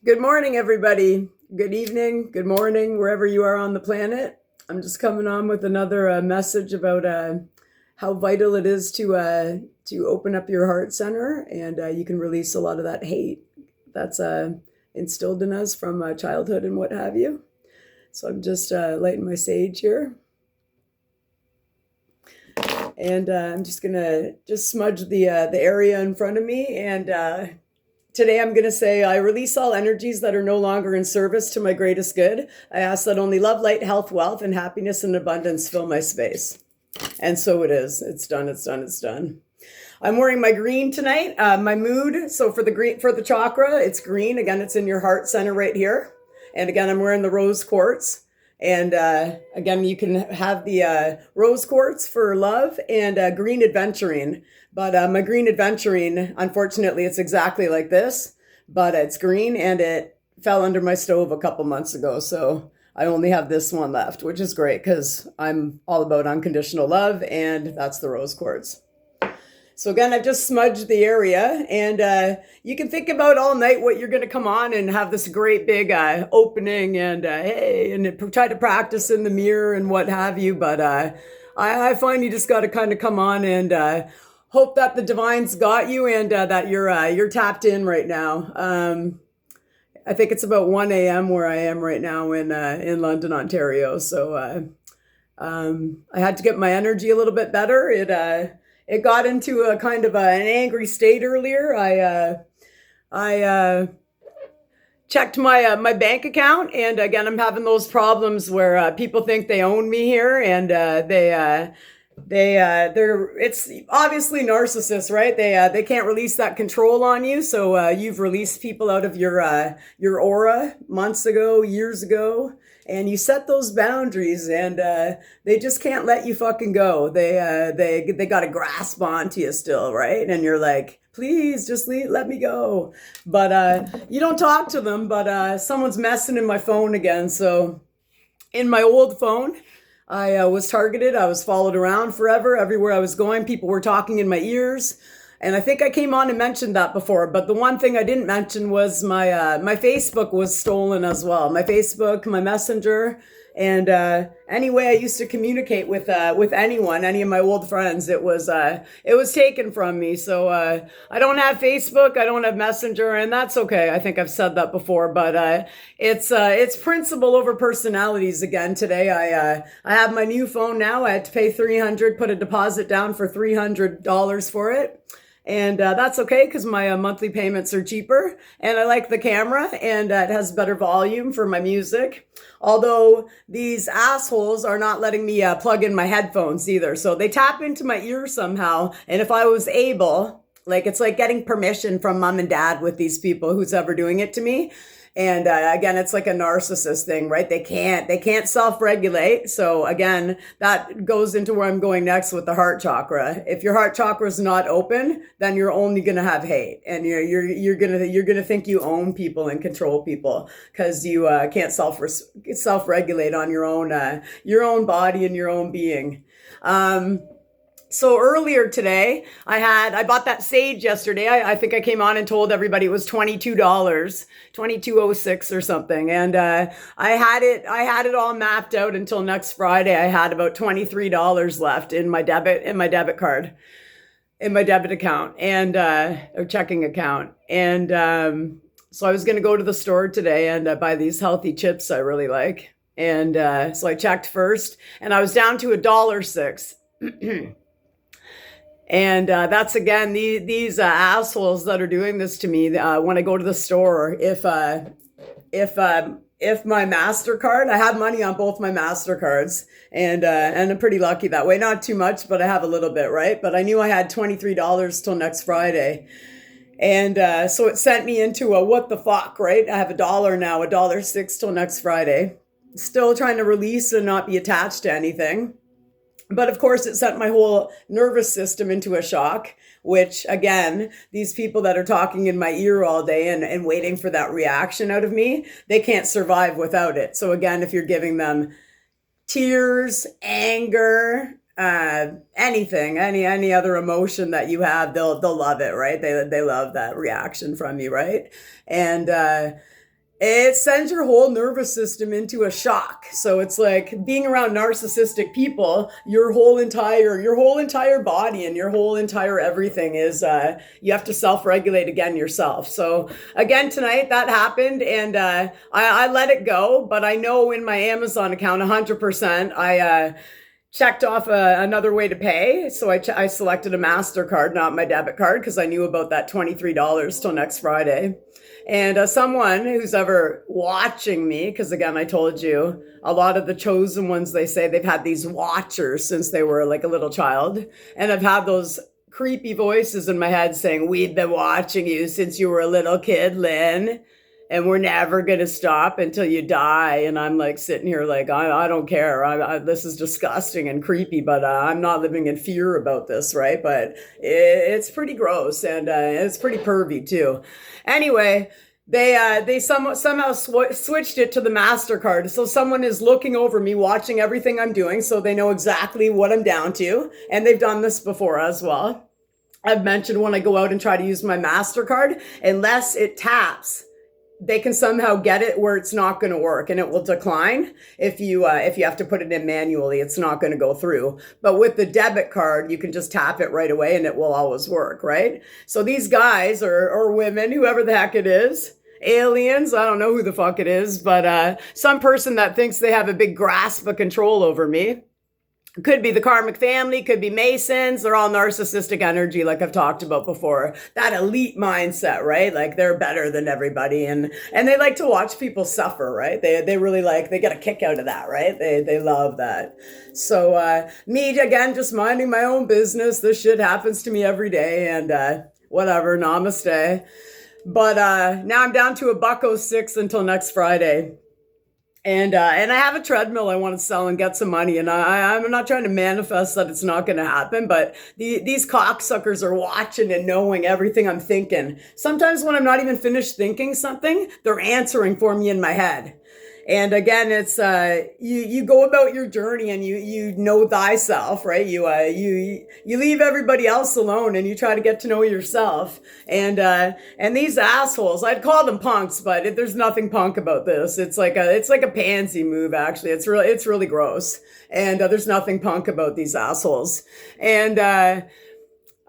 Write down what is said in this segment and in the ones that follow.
Good morning, everybody. Good evening, good morning, wherever you are on the planet. I'm just coming on with another message about how vital it is to open up your heart center, and you can release a lot of that hate that's instilled in us from childhood and what have you. So I'm just lighting my sage here, and I'm just gonna just smudge the area in front of me and. Today, I'm going to say, I release all energies that are no longer in service to my greatest good. I ask that only love, light, health, wealth, and happiness and abundance fill my space. And so it is. It's done. It's done. It's done. I'm wearing my green tonight. My mood. So for the chakra, it's green. Again, it's in your heart center right here. And again, I'm wearing the rose quartz. And again, you can have the rose quartz for love and green adventuring. But my green adventuring, unfortunately, it's exactly like this, but it's green and it fell under my stove a couple months ago. So I only have this one left, which is great because I'm all about unconditional love, and that's the rose quartz. So again, I've just smudged the area, and you can think about all night what you're going to come on and have this great big opening and hey, and try to practice in the mirror and what have you. But I find you just got to kind of come on and hope that the divine's got you and that you're tapped in right now. I think it's about 1 a.m. where I am right now in London, Ontario. So I had to get my energy a little bit better. It got into a kind of an angry state earlier. I checked my bank account, and again, I'm having those problems where people think they own me here, and they're it's obviously narcissists, right? They can't release that control on you, so you've released people out of your aura months ago, years ago, and you set those boundaries, and they just can't let you fucking go. They got a grasp onto you still, right? And you're like, please just let me go. But you don't talk to them. But someone's messing in my phone again. So in my old phone, I was targeted. I was followed around forever. Everywhere I was going, people were talking in my ears. And I think I came on and mentioned that before. But the one thing I didn't mention was my Facebook was stolen as well. My Facebook, my Messenger, and any way I used to communicate with anyone, any of my old friends, it was taken from me. So I don't have Facebook, I don't have Messenger, and that's okay. I think I've said that before, but it's principle over personalities again today. I have my new phone now. I had to pay $300, put a deposit down for $300 for it. And that's okay because my monthly payments are cheaper, and I like the camera, and it has better volume for my music. Although these assholes are not letting me plug in my headphones either. So they tap into my ear somehow. And if I was able, like, it's like getting permission from mom and dad with these people, who's ever doing it to me. And again, it's like a narcissist thing, right? They can't self-regulate. So again, that goes into where I'm going next with the heart chakra. If your heart chakra is not open, then you're only going to have hate, and you're going to think you own people and control people because you can't self-regulate on your own body and your own being. So earlier today, I bought that sage yesterday. I think I came on and told everybody it was $22, $22.06 or something. And I had it all mapped out until next Friday. I had about $23 left in my debit card, in my debit account, and or checking account. And so I was going to go to the store today and buy these healthy chips I really like. And so I checked first, and I was down to $1.06. And that's again these assholes that are doing this to me when I go to the store. If my MasterCard, I have money on both my MasterCards, and I'm pretty lucky that way. Not too much, but I have a little bit, right? But I knew I had $23 till next Friday. And so it sent me into a what the fuck, right? I have $1 now, $1.06 till next Friday. Still trying to release and not be attached to anything. But of course, it sent my whole nervous system into a shock, which again, these people that are talking in my ear all day and waiting for that reaction out of me, they can't survive without it. So again, if you're giving them tears, anger, anything, any other emotion that you have, they'll love it, right? They love that reaction from you, right? And it sends your whole nervous system into a shock. So it's like being around narcissistic people, your whole entire body and your whole entire everything is you have to self-regulate again yourself. So again tonight that happened, and I let it go, but I know in my Amazon account 100% I checked off another way to pay. So I selected a MasterCard, not my debit card, because I knew about that $23 till next Friday. And someone who's ever watching me, because again, I told you, a lot of the chosen ones, they say they've had these watchers since they were like a little child. And I've had those creepy voices in my head saying, we've been watching you since you were a little kid, Lynn, and we're never going to stop until you die. And I'm like sitting here like, I don't care. This is disgusting and creepy, but I'm not living in fear about this, right? But it's pretty gross, and it's pretty pervy too. Anyway, they somehow switched it to the MasterCard. So someone is looking over me, watching everything I'm doing, so they know exactly what I'm down to. And they've done this before as well. I've mentioned when I go out and try to use my MasterCard, unless it taps, they can somehow get it where it's not going to work, and it will decline. If you have to put it in manually, it's not going to go through. But with the debit card, you can just tap it right away and it will always work, right? So these guys or women, whoever the heck it is, aliens, I don't know who the fuck it is, but some person that thinks they have a big grasp of control over me. Could be the karmic family, could be Masons. They're all narcissistic energy, like I've talked about before. That elite mindset, right? Like they're better than everybody, and they like to watch people suffer, right? They really they get a kick out of that, right? They love that. So me again, just minding my own business. This shit happens to me every day, and whatever. Namaste. But now I'm down to $1.06 until next Friday. And I have a treadmill I want to sell and get some money. And I'm not trying to manifest that it's not going to happen, but these cocksuckers are watching and knowing everything I'm thinking. Sometimes when I'm not even finished thinking something, they're answering for me in my head. And again, it's you go about your journey and you know thyself, right? You leave everybody else alone and you try to get to know yourself. And these assholes, I'd call them punks, but there's nothing punk about this. It's like a pansy move, actually. It's really gross. And there's nothing punk about these assholes. And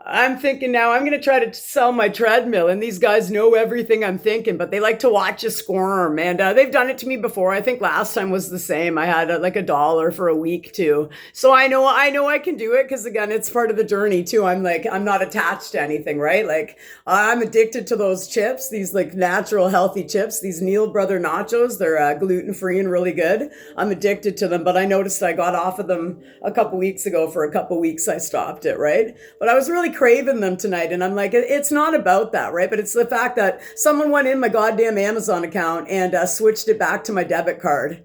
I'm thinking now I'm going to try to sell my treadmill, and these guys know everything I'm thinking, but they like to watch you squirm, and they've done it to me before. I think last time was the same. I had like $1 for a week too. So I know I can do it, because again, it's part of the journey too. I'm not attached to anything, right? Like I'm addicted to those chips, these like natural healthy chips, these Neil Brother nachos. They're gluten-free and really good. I'm addicted to them, but I noticed I got off of them a couple weeks ago. For a couple weeks I stopped it, right? But I was really craving them tonight, and I'm like, it's not about that, right? But it's the fact that someone went in my goddamn Amazon account and switched it back to my debit card.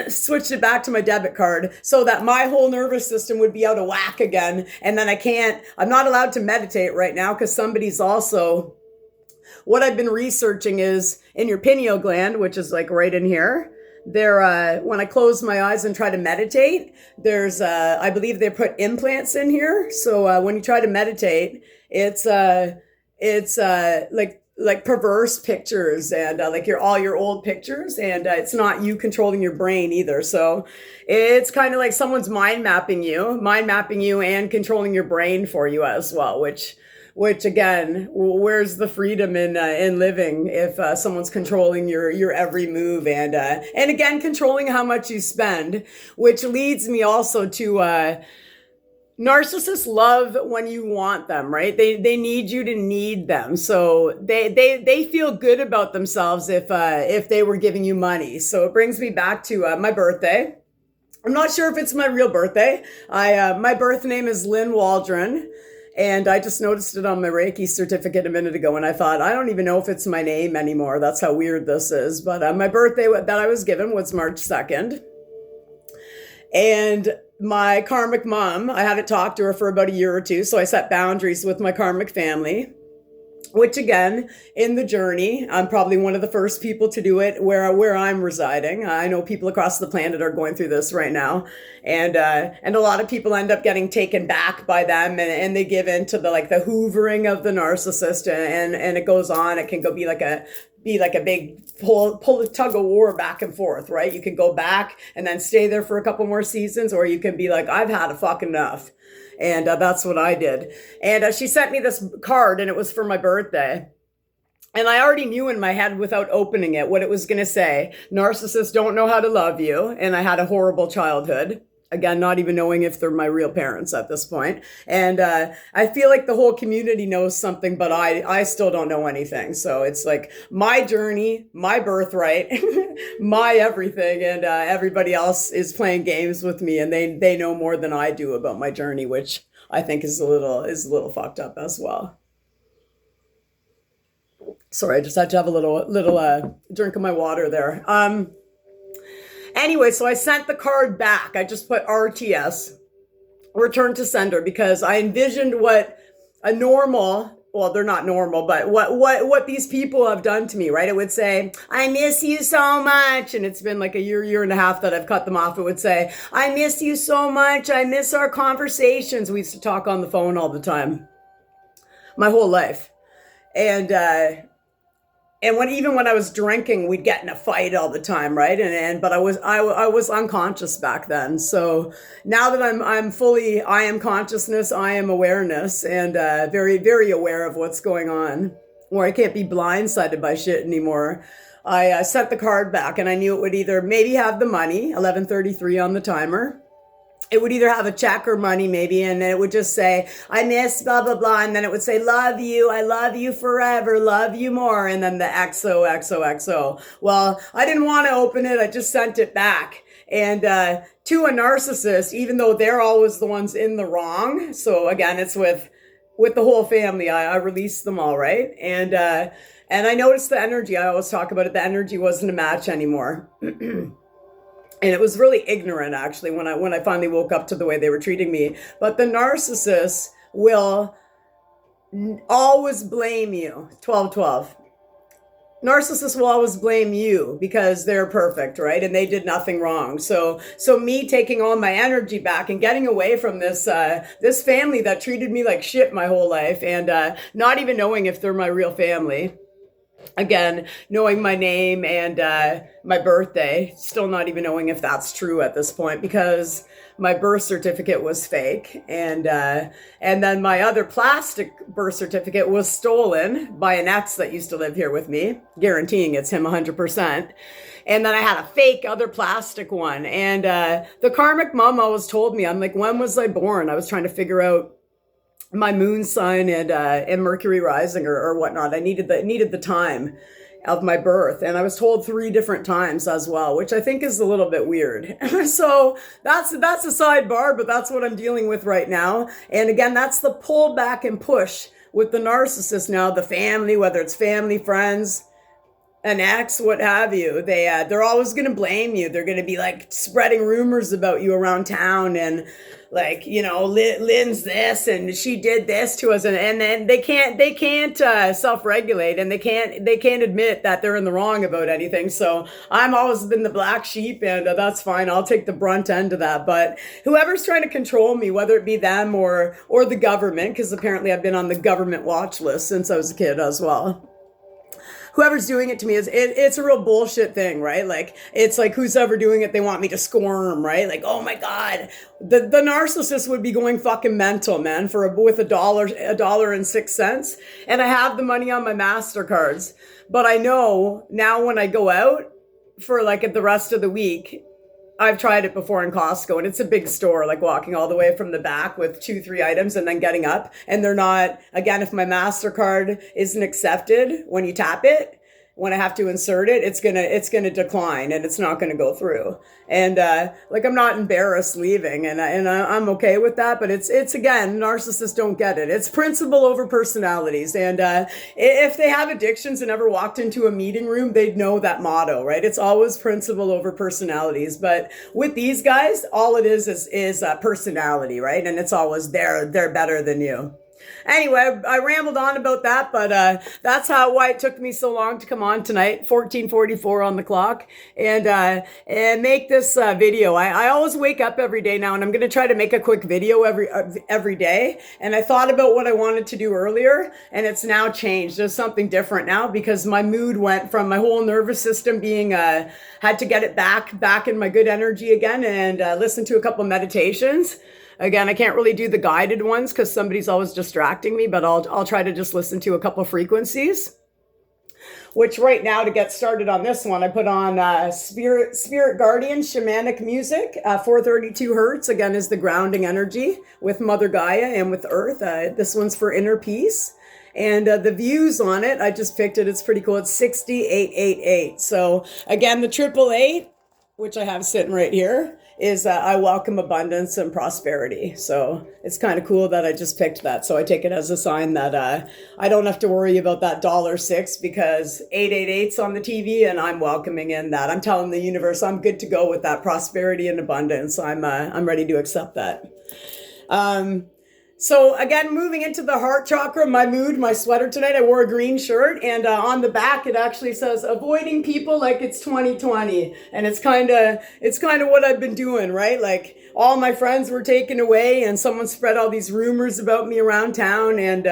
Switched it back to my debit card so that my whole nervous system would be out of whack again. And then I'm not allowed to meditate right now, because somebody's also, what I've been researching is in your pineal gland, which is like right in here. There, when I close my eyes and try to meditate, there's, I believe they put implants in here. So when you try to meditate, it's like perverse pictures, and like all your old pictures, and it's not you controlling your brain either. So it's kind of like someone's mind mapping you and controlling your brain for you as well, which again, where's the freedom in living if someone's controlling your every move, and again controlling how much you spend, which leads me also to narcissists love when you want them, right? They need you to need them, so they feel good about themselves if they were giving you money. So it brings me back to my birthday. I'm not sure if it's my real birthday. My birth name is Lynn Waldron. And I just noticed it on my Reiki certificate a minute ago, and I thought, I don't even know if it's my name anymore. That's how weird this is. But my birthday that I was given was March 2nd. And my karmic mom, I hadn't talked to her for about a year or two, so I set boundaries with my karmic family. which again, in the journey, I'm probably one of the first people to do it where I'm residing. I know people across the planet are going through this right now, and a lot of people end up getting taken back by them, and they give in to the hoovering of the narcissist, and it goes on. It can go be like a big pull a tug of war back and forth, right? You can go back and then stay there for a couple more seasons, or you can be like, I've had a fucking enough. And that's what I did. And she sent me this card, and it was for my birthday. And I already knew in my head without opening it what it was going to say. Narcissists don't know how to love you. And I had a horrible childhood. Again, not even knowing if they're my real parents at this point. And I feel like the whole community knows something, but I still don't know anything. So it's like my journey, my birthright, my everything, and everybody else is playing games with me, and they know more than I do about my journey, which I think is a little fucked up as well. Sorry, I just had to have a little drink of my water there. Anyway, so I sent the card back. I just put RTS, return to sender, because I envisioned what a normal, well, they're not normal, but what these people have done to me, right? It would say, I miss you so much. And it's been like a year and a half that I've cut them off. It would say, I miss you so much. I miss our conversations. We used to talk on the phone all the time, my whole life. And even when I was drinking, we'd get in a fight all the time, right? But I was unconscious back then. So now that I'm fully, I am consciousness, I am awareness, and very, very aware of what's going on, where I can't be blindsided by shit anymore. I sent the card back, and I knew it would either maybe have the money, 11:33 on the timer. It would either have a check or money maybe, and it would just say, I miss blah, blah, blah. And then it would say, love you. I love you forever. Love you more. And then the XOXOXO. Well, I didn't want to open it. I just sent it back. And to a narcissist, even though they're always the ones in the wrong. So again, it's with the whole family. I released them all, right? And I noticed the energy. I always talk about it. The energy wasn't a match anymore. And it was really ignorant, actually, when I finally woke up to the way they were treating me. But the narcissist will always blame you. 1212. Narcissists will always blame you because they're perfect, right? And they did nothing wrong. So me taking all my energy back and getting away from this family that treated me like shit my whole life, and not even knowing if they're my real family. Again, knowing my name and my birthday, still not even knowing if that's true at this point, because my birth certificate was fake, and then my other plastic birth certificate was stolen by an ex that used to live here with me, guaranteeing it's him 100%. And then I had a fake other plastic one, and the karmic mom always told me, I'm like, when was I born? I was trying to figure out my moon sign and Mercury rising or whatnot. I needed the time of my birth, and I was told 3 different times as well, which I think is a little bit weird. So that's a sidebar, but that's what I'm dealing with right now. And again, that's the pull back and push with the narcissist now, the family, whether it's family, friends, an ex, what have you, they're always going to blame you. They're going to be like spreading rumors about you around town, and like, you know, Lynn's this and she did this to us, and then they can't self-regulate, and they can't admit that they're in the wrong about anything. So I'm always been the black sheep, and that's fine. I'll take the brunt end of that. But whoever's trying to control me, whether it be them or the government, because apparently I've been on the government watch list since I was a kid as well. Whoever's doing it to me it's a real bullshit thing, right? Like, it's like, who's ever doing it, they want me to squirm, right? Like, oh my God, the narcissist would be going fucking mental, man, with $1.06. And I have the money on my MasterCards, but I know now when I go out for like the rest of the week, I've tried it before in Costco, and it's a big store, like walking all the way from the back with 2-3 items and then getting up. And they're not, again, if my MasterCard isn't accepted when you tap it, when I have to insert it, it's gonna decline, and it's not gonna go through. And like, I'm not embarrassed leaving, and I'm okay with that. But it's again, narcissists don't get it. It's principle over personalities. And if they have addictions and ever walked into a meeting room, they'd know that motto, right? It's always principle over personalities. But with these guys, all it is personality, right? And it's always they're better than you. Anyway, I rambled on about that, but why it took me so long to come on tonight, 14:44 on the clock, and make this video. I always wake up every day now, and I'm going to try to make a quick video every day. And I thought about what I wanted to do earlier, and it's now changed. There's something different now because my mood went from my whole nervous system being had to get it back in my good energy again, and listen to a couple meditations. Again, I can't really do the guided ones because somebody's always distracting me, but I'll try to just listen to a couple frequencies. Which right now, to get started on this one, I put on Spirit Guardian Shamanic Music, 432 hertz. Again, is the grounding energy with Mother Gaia and with Earth. This one's for inner peace. And the views on it, I just picked it. It's pretty cool. It's 60888. So again, the 888, which I have sitting right here, is I welcome abundance and prosperity. So it's kind of cool that I just picked that. So I take it as a sign that I don't have to worry about that $6 because 888's on the TV, and I'm welcoming in that. I'm telling the universe I'm good to go with that prosperity and abundance. I'm ready to accept that. So again, moving into the heart chakra, my mood, my sweater tonight, I wore a green shirt, and on the back it actually says avoiding people like it's 2020. And it's kind of what I've been doing, right? Like all my friends were taken away and someone spread all these rumors about me around town, and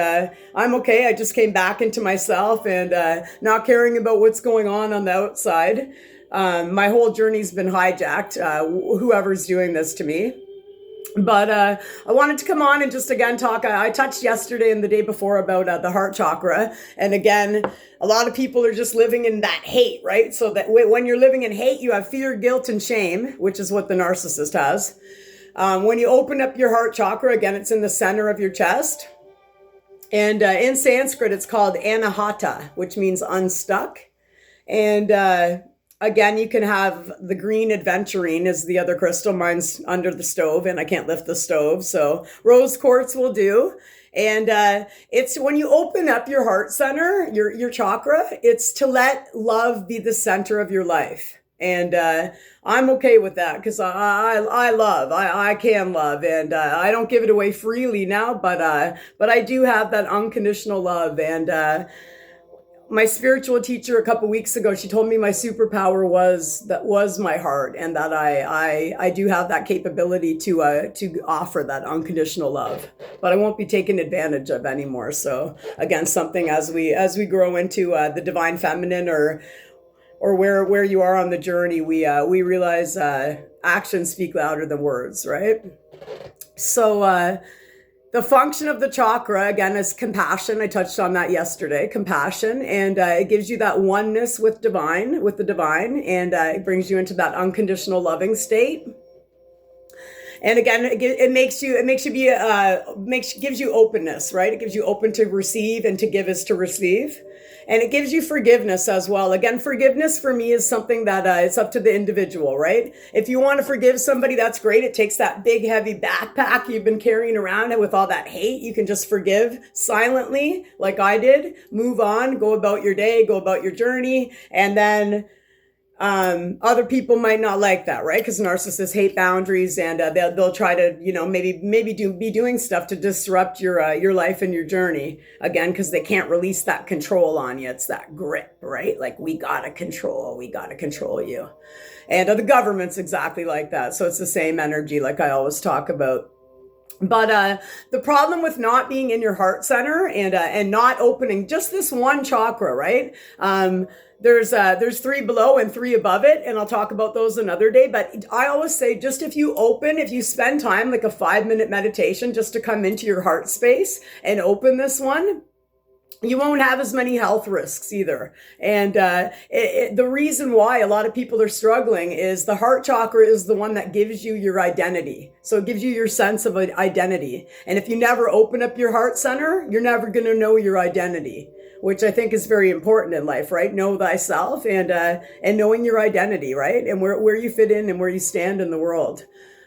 I'm okay. I just came back into myself and not caring about what's going on the outside. My whole journey's been hijacked, whoever's doing this to me. But I wanted to come on and just again talk. I touched yesterday and the day before about the heart chakra. And again, a lot of people are just living in that hate, right? So that when you're living in hate, you have fear, guilt, and shame, which is what the narcissist has. When you open up your heart chakra, again, it's in the center of your chest. And in Sanskrit, it's called anahata, which means unstuck. And again, you can have the green aventurine is the other crystal. Mine's under the stove and I can't lift the stove. So rose quartz will do. And it's when you open up your heart center, your chakra, it's to let love be the center of your life. And I'm okay with that because I love, I can love, and I don't give it away freely now, but I do have that unconditional love. And my spiritual teacher a couple weeks ago, she told me my superpower was my heart, and that I do have that capability to offer that unconditional love, but I won't be taken advantage of anymore. So again, something as we grow into the divine feminine or where you are on the journey, we realize actions speak louder than words, right? So the function of the chakra, again, is compassion. I touched on that yesterday, compassion. And it gives you that oneness with the divine. And it brings you into that unconditional loving state. And again, it gives you openness, right? It gives you open to receive, and to give is to receive. And it gives you forgiveness as well. Again, forgiveness for me is something that it's up to the individual, right? If you want to forgive somebody, that's great. It takes that big, heavy backpack you've been carrying around, and with all that hate, you can just forgive silently, like I did. Move on, go about your day, go about your journey, and then other people might not like that, right? Because narcissists hate boundaries, and they'll try to, be doing stuff to disrupt your life and your journey, again, because they can't release that control on you. It's that grip, right? Like we gotta control you, and the government's exactly like that. So it's the same energy, like I always talk about. But the problem with not being in your heart center and not opening just this one chakra, right? There's 3 below and 3 above it, and I'll talk about those another day. But I always say, just if you spend time, like a 5-minute meditation, just to come into your heart space and open this one, you won't have as many health risks either. And the reason why a lot of people are struggling is the heart chakra is the one that gives you your identity. So it gives you your sense of identity. And if you never open up your heart center, you're never going to know your identity, which I think is very important in life, right? Know thyself, and knowing your identity, right? And where you fit in and where you stand in the world.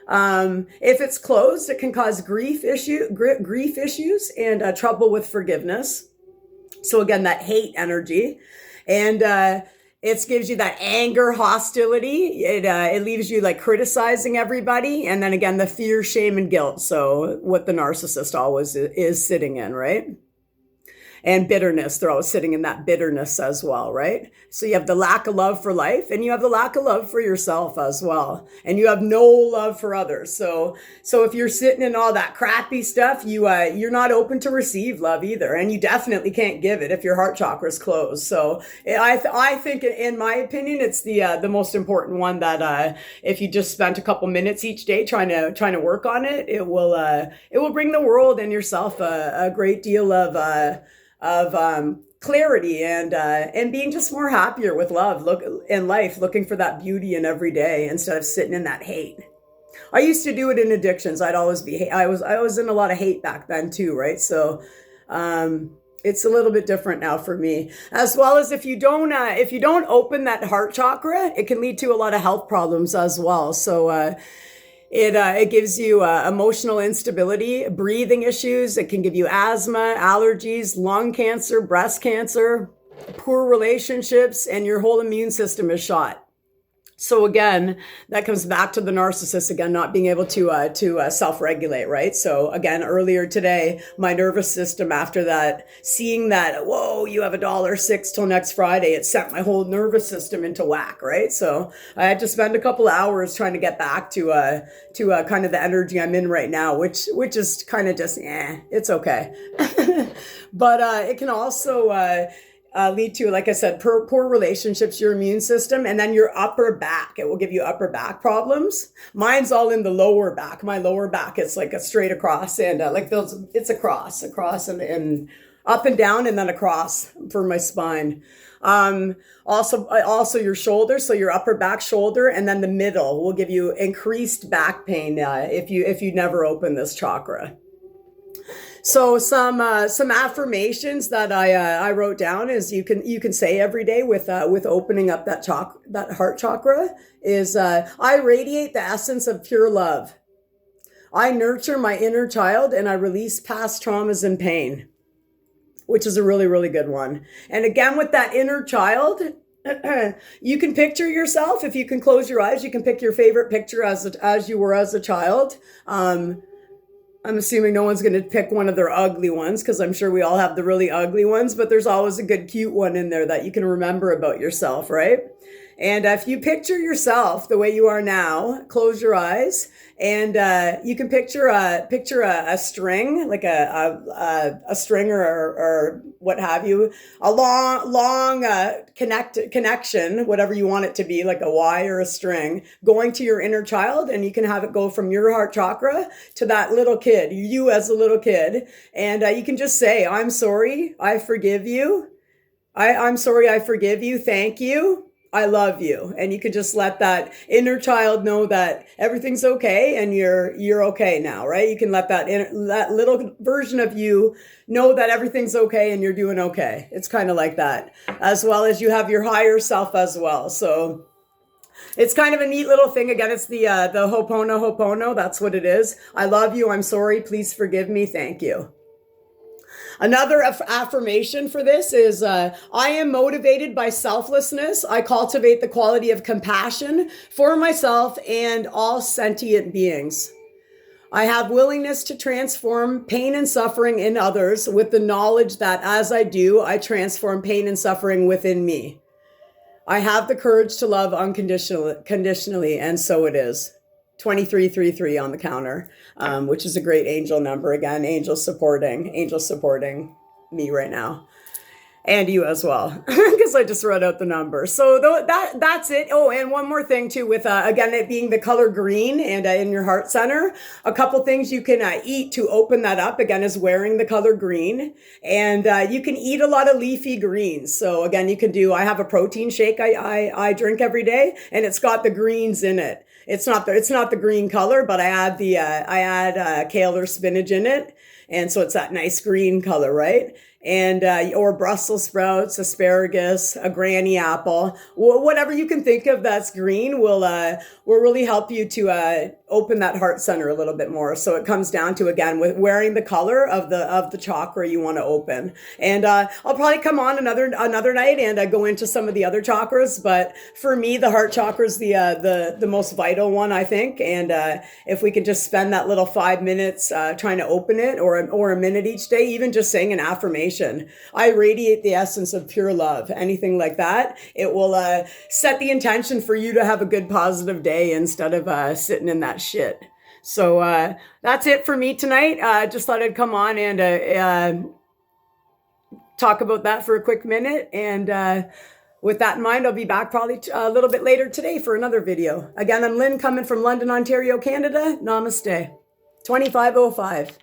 If it's closed, it can cause grief issues and trouble with forgiveness. So again, that hate energy. And It gives you that anger, hostility. It leaves you like criticizing everybody. And then again, the fear, shame, and guilt. So what the narcissist always is sitting in, right? And bitterness. They're always sitting in that bitterness as well, right? So you have the lack of love for life, and you have the lack of love for yourself as well. And you have no love for others. So if you're sitting in all that crappy stuff, you're not open to receive love either. And you definitely can't give it if your heart chakra is closed. So I think, in my opinion, it's the most important one that if you just spent a couple minutes each day trying to work on it, it will bring the world and yourself a great deal of clarity and being just more happier with love, in life, looking for that beauty in every day instead of sitting in that hate. I used to do it in addictions. I was in a lot of hate back then too, right? So it's a little bit different now for me. As well as if you don't open that heart chakra, it can lead to a lot of health problems as well. So it gives you emotional instability, breathing issues. It can give you asthma, allergies, lung cancer, breast cancer, poor relationships, and your whole immune system is shot. So again, that comes back to the narcissist again, not being able to self-regulate, right? So again, earlier today, my nervous system, after that, seeing that, whoa, you have $1.06 till next Friday, it sent my whole nervous system into whack, right? So I had to spend a couple of hours trying to get back to kind of the energy I'm in right now, which is kind of just, it's okay. But it can also lead to, like I said, poor relationships, your immune system, and then your upper back. It will give you upper back problems. Mine's all in the lower back. My lower back, it's like a straight across, and it's across and up and down, and then across for my spine. Also your shoulder, so your upper back, shoulder, and then the middle will give you increased back pain if you never open this chakra. So some affirmations that I wrote down is you can say every day with opening up that heart chakra is I radiate the essence of pure love. I nurture my inner child and I release past traumas and pain, which is a really, really good one. And again, with that inner child, you can picture yourself. If you can close your eyes, you can pick your favorite picture as you were as a child. I'm assuming no one's going to pick one of their ugly ones because I'm sure we all have the really ugly ones, but there's always a good cute one in there that you can remember about yourself, right? And if you picture yourself the way you are now, close your eyes, and you can picture a string, like a string or what have you, a long connection, whatever you want it to be, like a wire or a string, going to your inner child, and you can have it go from your heart chakra to that little kid, you as a little kid, and you can just say, "I'm sorry, I forgive you. I'm sorry, I forgive you. Thank you. I love you." And you could just let that inner child know that everything's okay and you're okay now, right? You can let that little version of you know that everything's okay and you're doing okay. It's kind of like that, as well as you have your higher self as well. So it's kind of a neat little thing. Again, it's the Ho'oponopono. That's what it is. I love you. I'm sorry. Please forgive me. Thank you. Another affirmation for this is, I am motivated by selflessness. I cultivate the quality of compassion for myself and all sentient beings. I have willingness to transform pain and suffering in others with the knowledge that as I do, I transform pain and suffering within me. I have the courage to love unconditionally, and so it is. 2333 on the counter, which is a great angel number. Again, angels supporting me right now, and you as well, because I just wrote out the number. So that's it. Oh, and one more thing too, with again it being the color green and in your heart center, a couple things you can eat to open that up. Again, is wearing the color green, and you can eat a lot of leafy greens. So again, you can do. I have a protein shake I drink every day, and it's got the greens in it. It's not the green color, but I add kale or spinach in it. And so it's that nice green color, right? and or Brussels sprouts, asparagus, a granny apple, whatever you can think of that's green will really help you to open that heart center a little bit more. So it comes down to, again, with wearing the color of the chakra you want to open. And I'll probably come on another night and go into some of the other chakras. But for me, the heart chakra is the most vital one, I think. And if we could just spend that little 5 minutes trying to open it, or a minute each day, even just saying an affirmation. I radiate the essence of pure love. Anything like that, it will set the intention for you to have a good, positive day instead of sitting in that shit. So that's it for me tonight. Just thought I'd come on and talk about that for a quick minute. And with that in mind, I'll be back probably a little bit later today for another video. Again, I'm Lynn, coming from London, Ontario, Canada. Namaste. 2505.